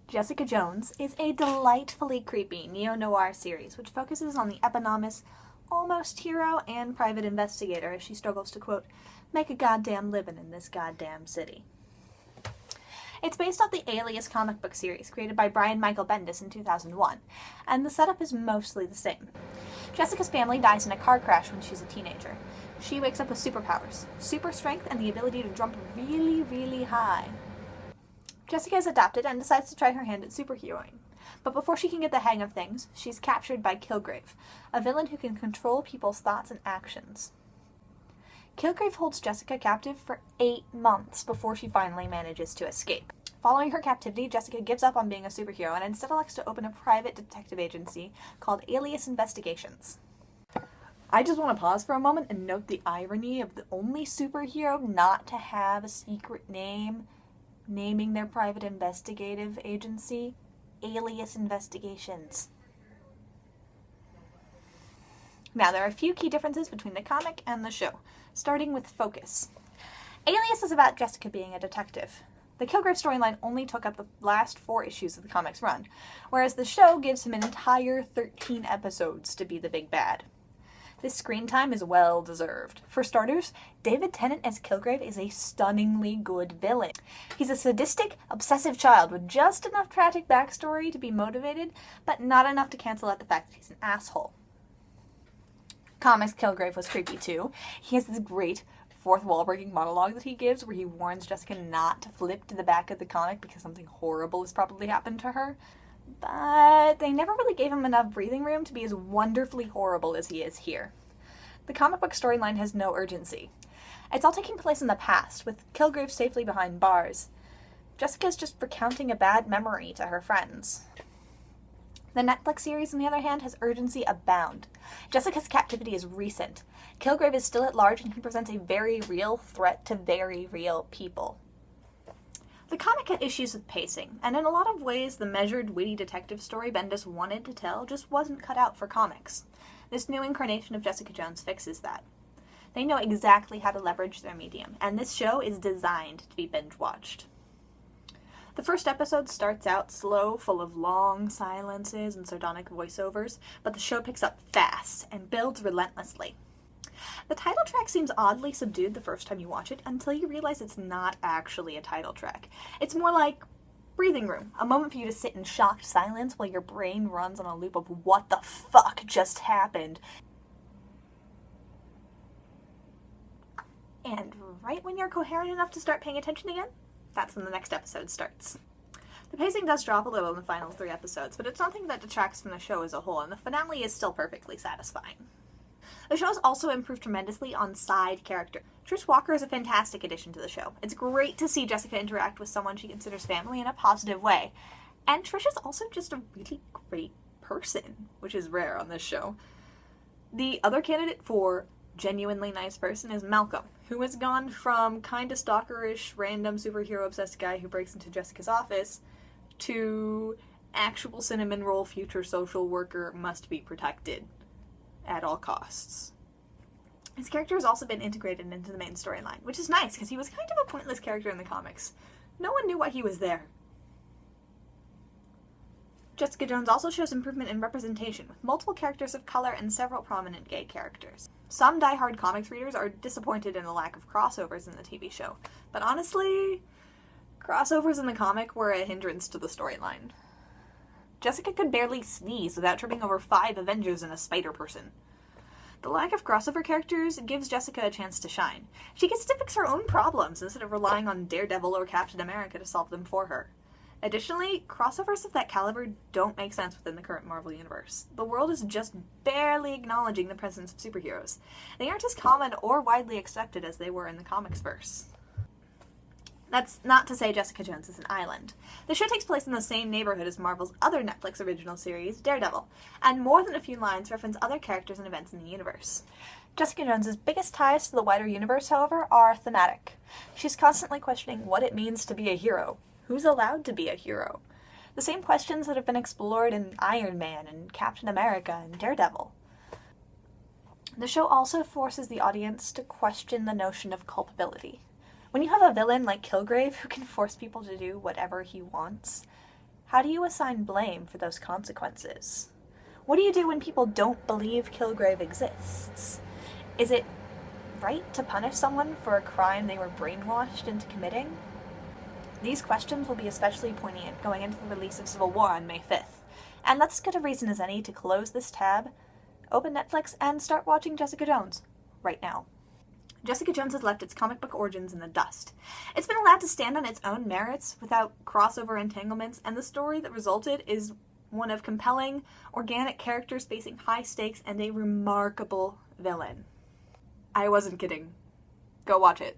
Jessica Jones is a delightfully creepy neo-noir series which focuses on the eponymous, almost hero and private investigator as she struggles to, quote, make a goddamn living in this goddamn city. It's based off the Alias comic book series created by Brian Michael Bendis in 2001, and the setup is mostly the same. Jessica's family dies in a car crash when she's a teenager. She wakes up with superpowers, super strength, and the ability to jump really, really high. Jessica is adopted and decides to try her hand at superheroing. But before she can get the hang of things, she's captured by Kilgrave, a villain who can control people's thoughts and actions. Kilgrave holds Jessica captive for 8 months before she finally manages to escape. Following her captivity, Jessica gives up on being a superhero and instead elects to open a private detective agency called Alias Investigations. I just want to pause for a moment and note the irony of the only superhero not to have a secret name naming their private investigative agency Alias Investigations. Now, there are a few key differences between the comic and the show, starting with focus. Alias is about Jessica being a detective. The Kilgrave storyline only took up the last 4 issues of the comic's run, whereas the show gives him an entire 13 episodes to be the big bad. This screen time is well deserved. For starters, David Tennant as Kilgrave is a stunningly good villain. He's a sadistic, obsessive child with just enough tragic backstory to be motivated, but not enough to cancel out the fact that he's an asshole. Comics Kilgrave was creepy too. He has this great fourth wall breaking monologue that he gives where he warns Jessica not to flip to the back of the comic because something horrible has probably happened to her. But they never really gave him enough breathing room to be as wonderfully horrible as he is here. The comic book storyline has no urgency. It's all taking place in the past, with Kilgrave safely behind bars. Jessica's just recounting a bad memory to her friends. The Netflix series, on the other hand, has urgency abound. Jessica's captivity is recent. Kilgrave is still at large and he presents a very real threat to very real people. The comic had issues with pacing, and in a lot of ways the measured, witty detective story Bendis wanted to tell just wasn't cut out for comics. This new incarnation of Jessica Jones fixes that. They know exactly how to leverage their medium, and this show is designed to be binge-watched. The first episode starts out slow, full of long silences and sardonic voiceovers, but the show picks up fast and builds relentlessly. The title track seems oddly subdued the first time you watch it until you realize it's not actually a title track. It's more like breathing room, a moment for you to sit in shocked silence while your brain runs on a loop of what the fuck just happened. And right when you're coherent enough to start paying attention again, that's when the next episode starts. The pacing does drop a little in the final 3 episodes, but it's nothing that detracts from the show as a whole, and the finale is still perfectly satisfying. The show has also improved tremendously on side character. Trish Walker is a fantastic addition to the show. It's great to see Jessica interact with someone she considers family in a positive way. And Trish is also just a really great person, which is rare on this show. The other candidate for genuinely nice person is Malcolm, who has gone from kinda stalkerish, random superhero-obsessed guy who breaks into Jessica's office to actual cinnamon roll future social worker must be protected at all costs. His character has also been integrated into the main storyline, which is nice because he was kind of a pointless character in the comics. No one knew why he was there. Jessica Jones also shows improvement in representation, with multiple characters of color and several prominent gay characters. Some die-hard comics readers are disappointed in the lack of crossovers in the TV show, but honestly, crossovers in the comic were a hindrance to the storyline. Jessica could barely sneeze without tripping over 5 Avengers and a Spider-Person. The lack of crossover characters gives Jessica a chance to shine. She gets to fix her own problems instead of relying on Daredevil or Captain America to solve them for her. Additionally, crossovers of that caliber don't make sense within the current Marvel Universe. The world is just barely acknowledging the presence of superheroes. They aren't as common or widely accepted as they were in the comics verse. That's not to say Jessica Jones is an island. The show takes place in the same neighborhood as Marvel's other Netflix original series, Daredevil, and more than a few lines reference other characters and events in the universe. Jessica Jones's biggest ties to the wider universe, however, are thematic. She's constantly questioning what it means to be a hero. Who's allowed to be a hero? The same questions that have been explored in Iron Man and Captain America and Daredevil. The show also forces the audience to question the notion of culpability. When you have a villain like Kilgrave who can force people to do whatever he wants, How do you assign blame for those consequences? What do you do when people don't believe Kilgrave exists? Is it right to punish someone for a crime they were brainwashed into committing? These questions will be especially poignant going into the release of Civil War on May 5th. And that's as good a reason as any to close this tab, open Netflix, and start watching Jessica Jones right now. Jessica Jones has left its comic book origins in the dust. It's been allowed to stand on its own merits without crossover entanglements, and the story that resulted is one of compelling, organic characters facing high stakes and a remarkable villain. I wasn't kidding. Go watch it.